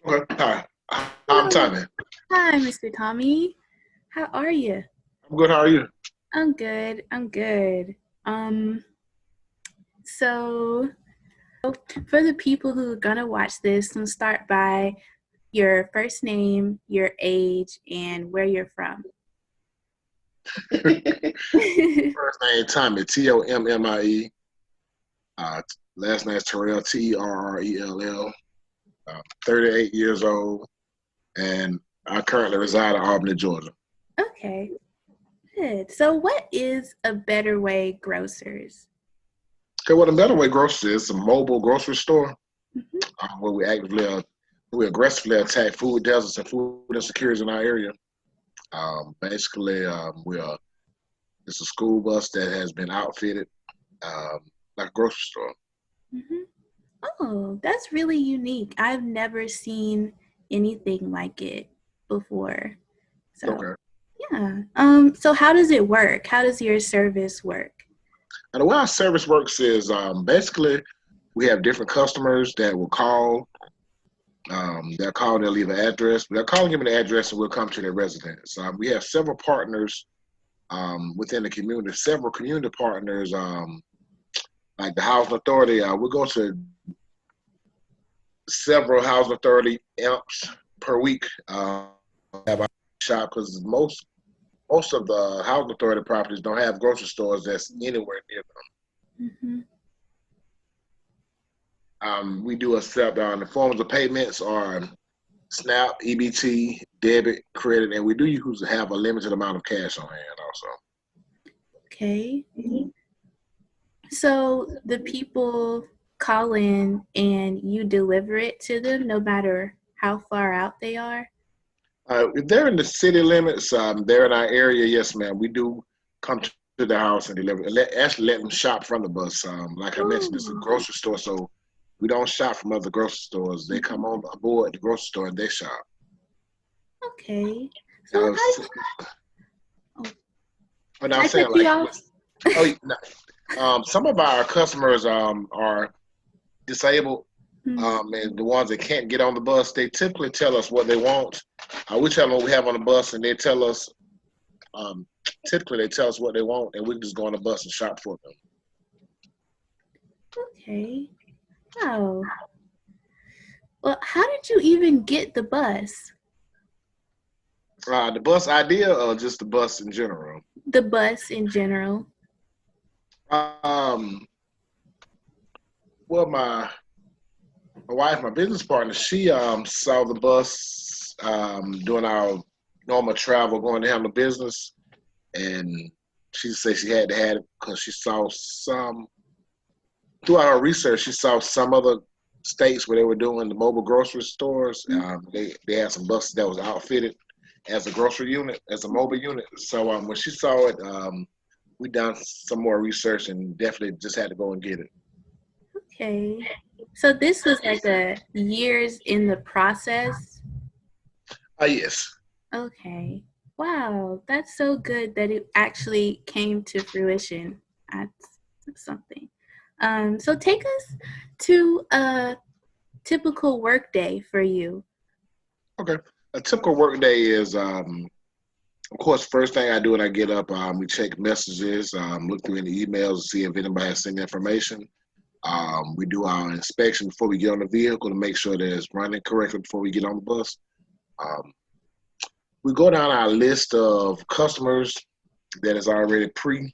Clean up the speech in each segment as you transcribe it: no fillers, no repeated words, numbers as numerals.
Okay. Hi. I'm Hello. Tommy. Hi, Mr. Tommy. How are you? I'm good. How are you? I'm good. I'm good. Um, so for the people who are gonna watch this, let's start by your first name, your age, and where you're from. First name Tommy, Tommie. Uh, Last name is Terrell, Terrell. 38 years old, and I currently reside in Albany, Georgia. Okay, good. So what is a Better Way Grocers? Okay, well, the Better Way Grocery is a mobile grocery store Hmm. where we aggressively attack food deserts and food insecurities in our area. Basically, it's a school bus that has been outfitted um, like a grocery store. Hmm. Oh, that's really unique. I've never seen anything like it before. So Okay. yeah. So how does it work? How does your service work? And the way our service works is basically we have different customers that will call. They'll call, they'll leave an address. They'll call and give me the address, and we'll come to their residence. We have several partners within the community, several community partners, like the housing authority. We go to several housing authority amps per week. Have our shop because most of the housing authority properties don't have grocery stores that's anywhere near. Hmm. We do accept the forms of payments are SNAP, EBT, debit, credit, and we do use to have a limited amount of cash on hand also. Okay. So the people call in and you deliver it to them no matter how far out they are? If they're in the city limits, they're in our area, yes, ma'am. We do come to the house and deliver. Actually, let them shop from the bus. Like I mentioned, it's a Oh, grocery store, so we don't shop from other grocery stores. They come mhm. on aboard the grocery store and they shop. Okay. So Uh, how, oh, and did I'm I cut saying you like, off? oh, no, some of our customers are disabled, Hmm. and the ones that can't get on the bus, they typically tell us what they want. We tell them what we have on the bus, and they tell us. Um, Typically, they tell us what they want, and we just go on the bus and shop for them. Okay. Wow. Well, how did you even get the bus? The bus idea, or just the bus in general? The bus in general? Um, well, my wife, my business partner, she saw the bus doing our normal travel, going to handle business, and she said she had to have it because she saw some throughout our research. She saw some other states where they were doing the mobile grocery stores. They had some buses that was outfitted as a grocery unit, as a mobile unit. So when she saw it, we done some more research and definitely just had to go and get it. Okay. So this was like a years in the process. Yes. Okay. Wow, that's so good that it actually came to fruition. That's something. So take us to a typical work day for you. Okay. A typical work day is, of course, first thing I do when I get up, we check messages, look through any emails, see if anybody has sent information. We do our inspection before we get on the vehicle to make sure that it's running correctly before we get on the bus. Um, we go down our list of customers that is already pre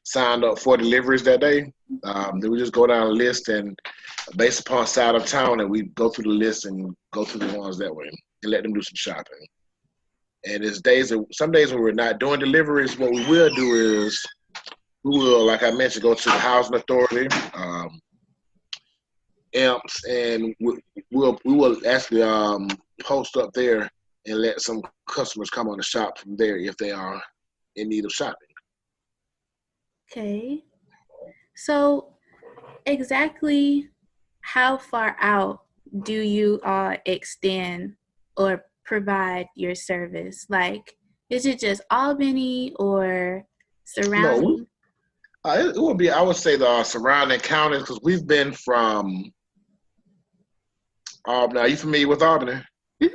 signed up for deliveries that day. Then we just go down a list and based upon side of town, and we go through the list and go through the ones that way and let them do some shopping. And it's some days when we're not doing deliveries, what we will do is we will, like I mentioned, go to the housing authority, amps, and we will actually post up there and let some customers come on the shop from there if they are in need of shopping. Okay. So exactly how far out do you extend or provide your service? Like, is it just Albany or No, surrounding? it would be, I would say, the surrounding counties because we've been from Now, are you familiar with Albany? Mhm.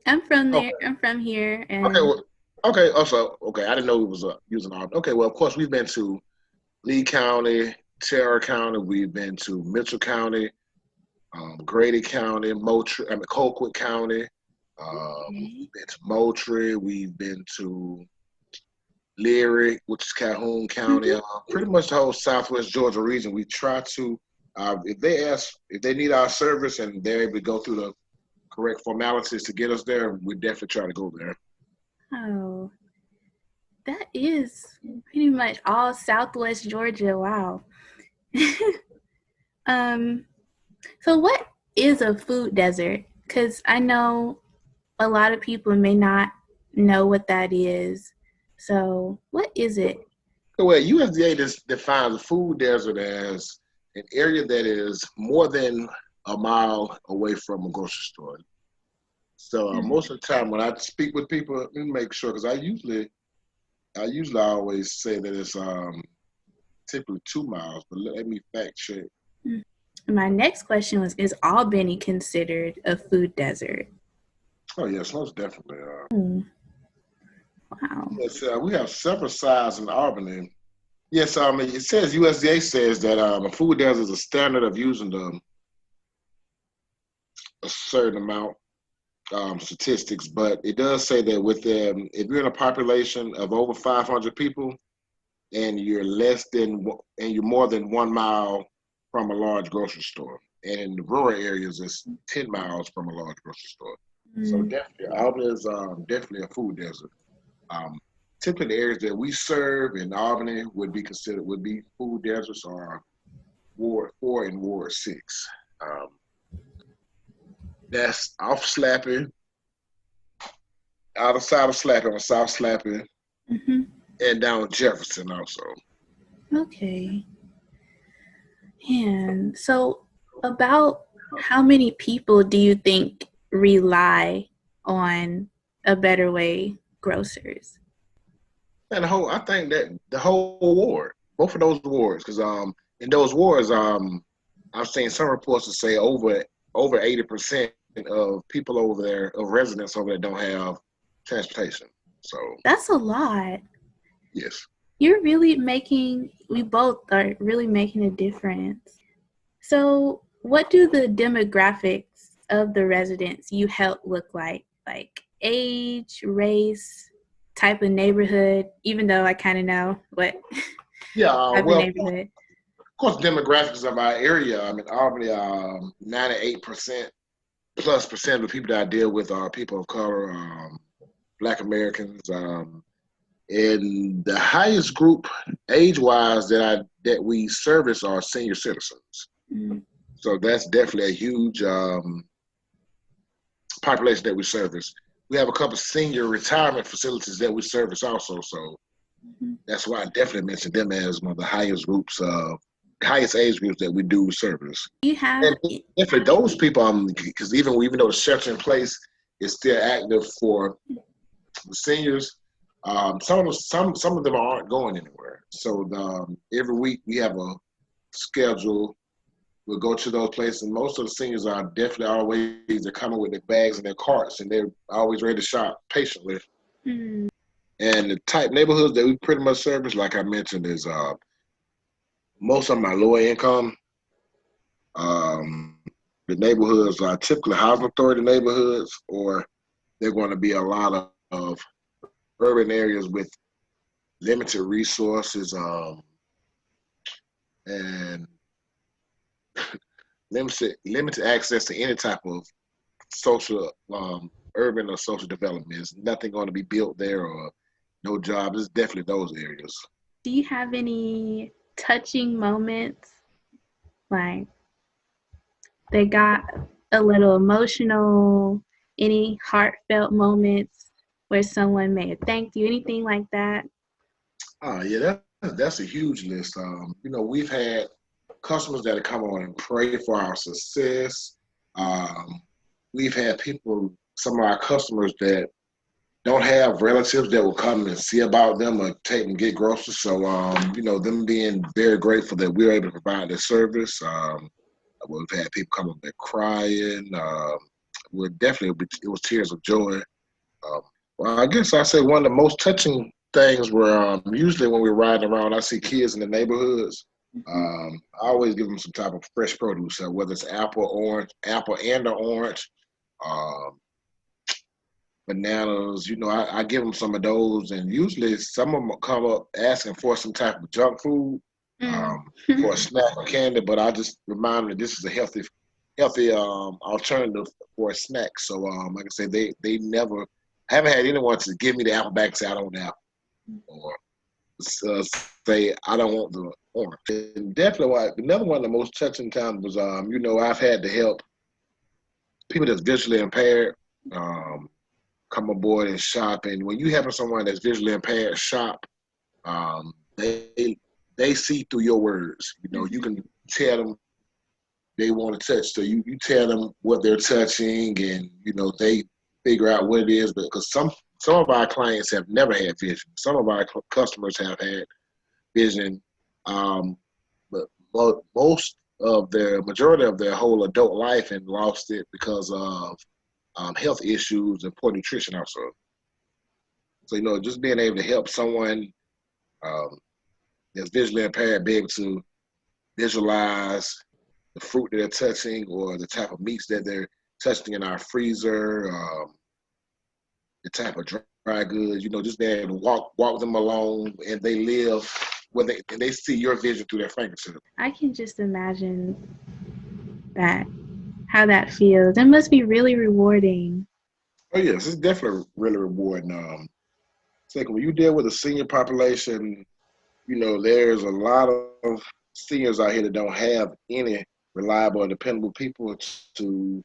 I'm from there. Okay. I'm from here, Okay. and Well, okay. Also, okay. I didn't know it was using Albany. Okay. Well, of course, we've been to Lee County, Terra County. We've been to Mitchell County, Grady County, Colquitt County. okay. We've been to Moultrie. We've been to Leary, which is Calhoun County. Mhm. Pretty much the whole Southwest Georgia region. We try to, if they need our service and they're able to go through the correct formalities to get us there, we definitely try to go there. Oh, that is pretty much all Southwest Georgia. Wow. um. So, what is a food desert? Because I know a lot of people may not know what that is. So, what is it? So, well, USDA defines a food desert as an area that is more than a mile away from a grocery store. So most of the time when I speak with people, let me make sure because I usually always say that it's typically 2 miles, but let me fact check. My next question was: is Albany considered a food desert? Oh yes, most definitely. Hmm. Wow. Yes, we have several sites in Albany. Yes, it says USDA says that a food desert is a standard of using a certain amount statistics, but it does say that with if you're in a population of over 500 people and you're more than 1 mile from a large grocery store, and in the rural areas it's 10 miles from a large grocery store. So Mm. definitely, Albany is definitely a food desert. Um, Typically, the areas that we serve in Albany would be food deserts, or Ward 4 and Ward 6. Um, that's off Slapping, out of side of Slapping, on South Slapping, Hmm. and down Jefferson also. Okay. And so, about how many people do you think rely on a Better Way grocers? And I think that the whole ward, both of those wards, because in those wards, I've seen some reports that say over 80% of people over there, of residents over there, don't have transportation. So That's a lot. yes. We both are really making a difference. So, what do the demographics of the residents you help look like? Like age, race, type of neighborhood, even though I kind of know what Yeah, type of well, neighborhood. of course, demographics of our area. I mean, Albany, 98% plus percent of the people that I deal with are people of color, Black Americans, and the highest group age-wise that we service are senior citizens. Mm. So that's definitely a huge population that we service. We have a couple of senior retirement facilities that we service also. So Mhm. that's why I definitely mentioned them as one of the highest age groups that we do service. Do you have And definitely those people, because even though the shelter in place is still active for the seniors, some of them aren't going anywhere. So every week we have a schedule. We'll go to those places, and most of the seniors are definitely always they're coming with their bags and their carts, and they're always ready to shop patiently. mm, And the type neighborhoods that we pretty much service, like I mentioned, is most of them are lower income. Um, the neighborhoods are typically housing authority neighborhoods, or they're going to be a lot of urban areas with limited resources, and limited access to any type of social, urban or social development. There's nothing going to be built there, or no jobs. It's definitely those areas. do you have any touching moments? Like they got a little emotional, any heartfelt moments where someone may have thanked you, anything like that? Yeah, that's a huge list. We've had customers that have come on and pray for our success. Um, we've had some of our customers that don't have relatives that will come and see about them or take and get groceries. So, them being very grateful that we're able to provide this service. We've had people come up there crying. It was tears of joy. Well, I guess I say one of the most touching things were usually when we're riding around, I see kids in the neighborhoods. I always give them some type of fresh produce, whether it's apple and or orange, um, bananas. I give them some of those, and usually some of them come up asking for some type of junk food, for a snack or candy. But I just remind them that this is a healthy alternative for a snack. So, like I say, they never I haven't had anyone to give me the apple back and say I don't want the apple, or say I don't want the orange. And definitely, another one of the most touching times was I've had to help people that's visually impaired come aboard and shop. And when you having someone that's visually impaired shop, they see through your words. You can tell them they want to touch. So you tell them what they're touching, and they figure out what it is. But because some of our clients have never had vision, some of our customers have had vision, but majority of their whole adult life and lost it because of health issues and poor nutrition also. So just being able to help someone um, that's visually impaired be able to visualize the fruit that they're touching or the type of meats that they're touching in our freezer, the type of dry goods, just being able to walk them along, and they live and they see your vision through their fingertips. I can just imagine that, how that feels. It must be really rewarding. Oh yes, it's definitely really rewarding. Second, when you deal with a senior population, there's a lot of seniors out here that don't have any reliable or dependable people to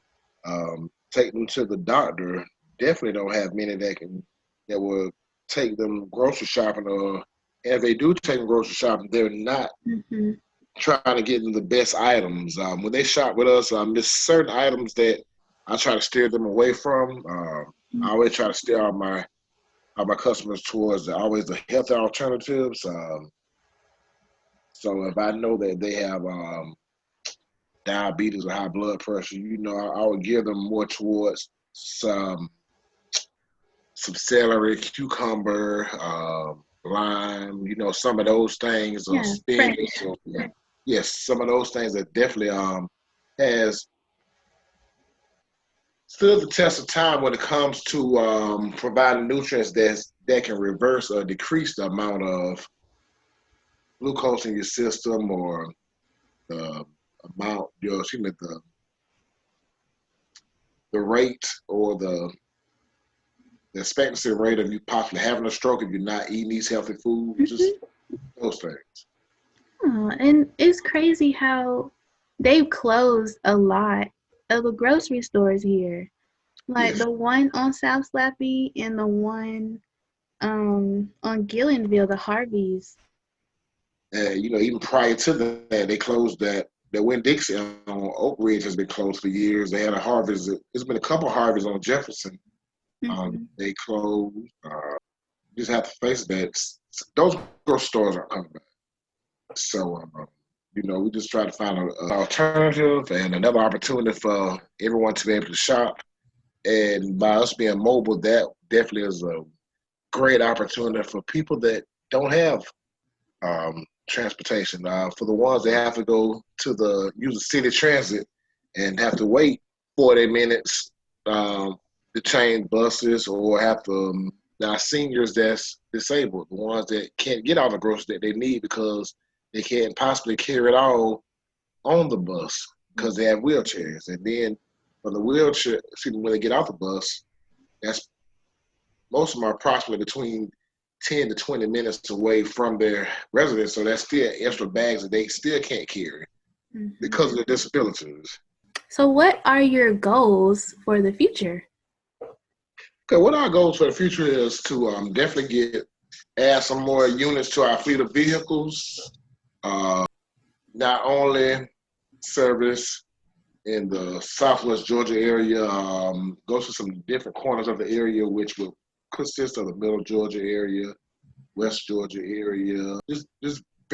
take them to the doctor. Definitely don't have many that will take them grocery shopping, or if they do take them grocery shopping, they're not trying to get them the best items. When they shop with us, there's certain items that I try to steer them away from. I always try to steer all my customers towards always the healthy alternatives. So if I know that they have diabetes or high blood pressure, I would gear them more towards some celery, cucumber, lime, some of those things, or spinach. Or, yes, some of those things that definitely has stood the test of time when it comes to providing nutrients that can reverse or decrease the amount of glucose in your system, or the amount, the rate or the expectancy rate of you possibly having a stroke if you're not eating these healthy foods, just those things. Oh, and it's crazy how they've closed a lot of the grocery stores here. Like the one on South Slappy and the one on Gillenville, the Harveys. Even prior to that, they closed that Winn-Dixie on Oak Ridge has been closed for years. They had a Harvey's. There's been a couple of Harveys on Jefferson. They closed. You just have to face that. Those grocery stores are coming back. So, we just try to find an alternative and another opportunity for everyone to be able to shop. And by us being mobile, that definitely is a great opportunity for people that don't have transportation. For the ones that have to go use the city transit and have to wait 40 minutes to change buses, or have to, now seniors that's disabled, the ones that can't get all the groceries that they need because they can't possibly carry it all on the bus because they have wheelchairs. And then from the wheelchair, when they get off the bus, that's most of them are approximately between 10 to 20 minutes away from their residence. So that's still extra bags that they still can't carry because of their disabilities. So what are your goals for the future? Okay, what our goals for the future is to definitely add some more units to our fleet of vehicles. Not only service in the Southwest Georgia area, go to some different corners of the area, which will consist of the Middle Georgia area, West Georgia area, just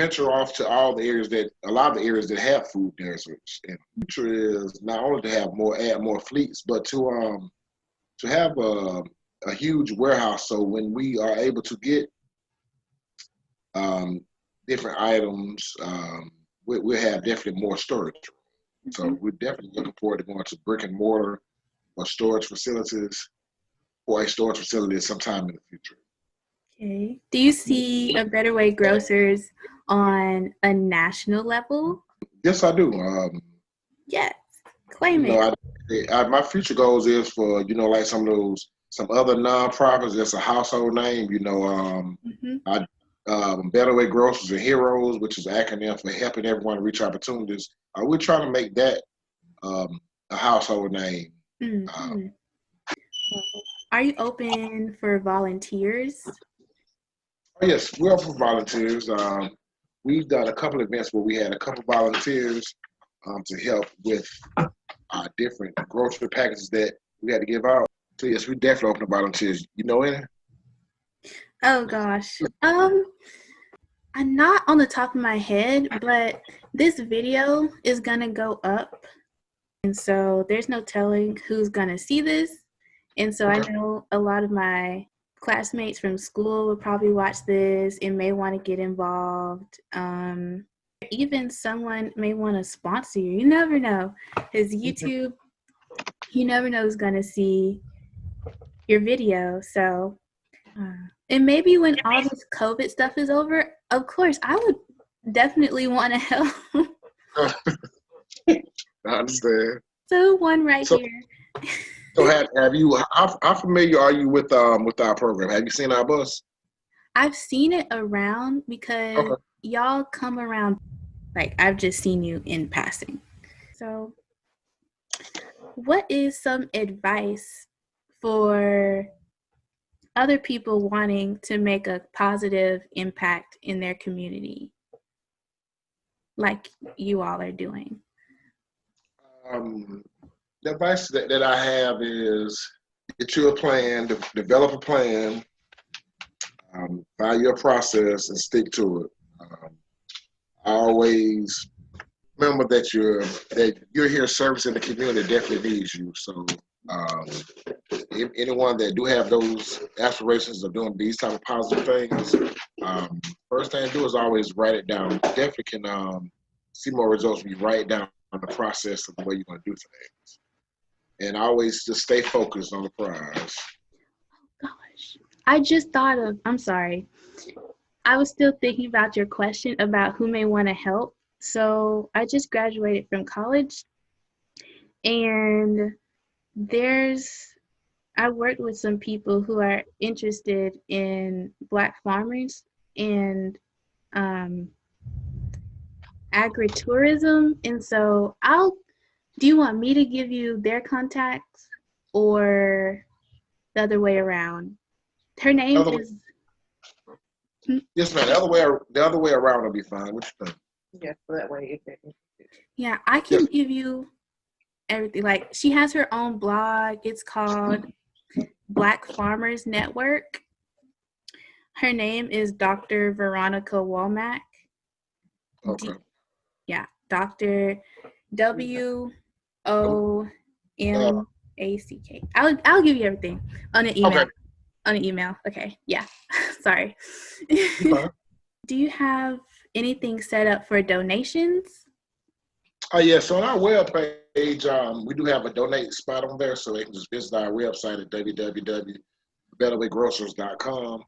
venture off to all the areas that a lot of the areas that have food deserts. And the future is not only to have add more fleets, but to have a huge warehouse. So when we are able to get different items, we'll have definitely more storage. So we're definitely looking forward to going to brick and mortar or storage facilities or a storage facility sometime in the future. Okay. Do you see a Better Way Grocers on a national level? Yes, I do. Yes. Claim it. My future goals is for like some other nonprofits that's a household name. Better Way Grocers and Heroes, which is an acronym for helping everyone reach opportunities. We're trying to make that a household name. Mm-hmm. Are you open for volunteers? Yes, we're open for volunteers. We've done a couple of events where we had a couple volunteers to help with different grocery packages that we had to give out. So yes, we definitely open to volunteers. You know any? Oh gosh. I'm not on the top of my head, but this video is gonna go up. And so there's no telling who's gonna see this. And so Okay. I know a lot of my classmates from school will probably watch this and may want to get involved. Even someone may want to sponsor you. You never know. Because YouTube, you never know who's going to see your video. So, and maybe when all this COVID stuff is over, of course, I would definitely want to help. I understand. So one right here. So have you? How familiar are you with our program? Have you seen our bus? I've seen it around because y'all come around. Like I've just seen you in passing. So, what is some advice for other people wanting to make a positive impact in their community, like you all are doing? The advice that I have is get you a plan, develop a plan, find your process, and stick to it. I always remember that you're here servicing the community definitely needs you. So anyone that do have those aspirations of doing these type of positive things, first thing to do is always write it down. You definitely can see more results when you write down the process of the way you're going to do things. And always just stay focused on the prize. Oh gosh, I just thought of, I'm sorry. I was still thinking about your question about who may want to help. So I just graduated from college and I worked with some people who are interested in Black farmers and agritourism. And so do you want me to give you their contacts or the other way around? Her name is... Yes, ma'am. The other way around will be fine. What you think? Yeah, so that way Yeah, I can give you everything. Like she has her own blog. It's called Black Farmers Network. Her name is Dr. Veronica Womack. Okay. Dr. WOMACK. I'll give you everything on an email. Okay. On an email. Okay. Yeah. Sorry. Do you have anything set up for donations? Yes. So on our webpage, we do have a donate spot on there, so they can just visit our website at www.betterwaygrocers.com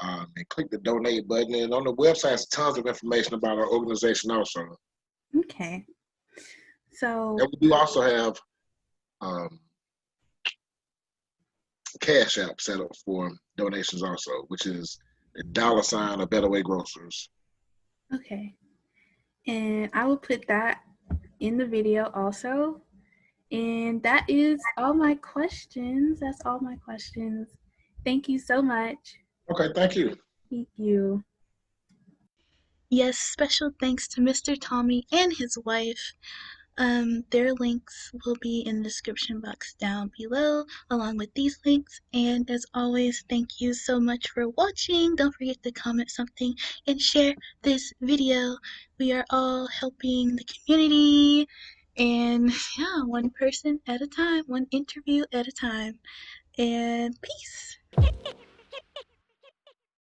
and click the donate button. And on the website, there's tons of information about our organization also. Okay. So. And we do also have Cash App set up for donations also, which is the $ a Better Way Grocers. Okay. And I will put that in the video also. And that is all my questions. That's all my questions. Thank you so much. Okay, thank you. Thank you. Yes, special thanks to Mr. Tommy and his wife. Their links will be in the description box down below, along with these links. And as always, thank you so much for watching. Don't forget to comment something and share this video. We are all helping the community, and yeah, one person at a time, one interview at a time. And peace.